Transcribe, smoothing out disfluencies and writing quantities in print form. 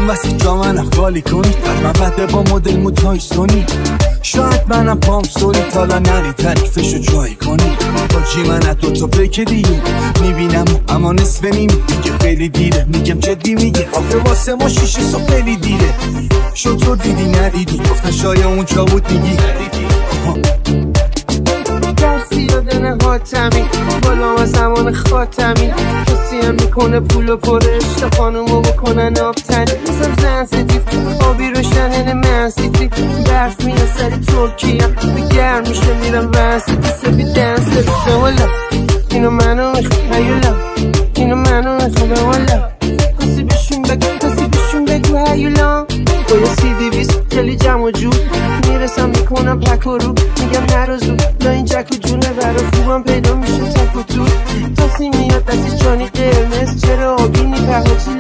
میخوام واسه جا منم خالی کنی من بده با مدل موتای سونی شاید منم پام سوری تالا نری تعریفشو جایی کنی با جی من از دوتا بریک دیگه میبینم اما نصف نیم میگه خیلی دیره میگم جدی میگه آخه واسه ما شیشه سو خیلی دیره شد تو دیدی ندیدی گفتن شاید اونجا بود میگی درسی دادن حاتمی بالا و زمان خاتمی کسی هم میکنه پول و پره اشتا خانومو بکنن آبتنی میزم زن سدیف آبی روشنه من سیتی برف میره سری ترکیه بگرم میشه میرم ونسیتی سبی دنس بزن والا اینو منو میخوام هیولا اینو منو میخوام والا کسی بهشون بگو هیولا با یه CD-20 خیلی جمع و جور میرسم میکنم پک و رو میگم نرازو لا این جک و جونه برا خوبم پیدا میشه تک و تور تاسی میاد دستی جانی قرمز چرا آبینی پهاچی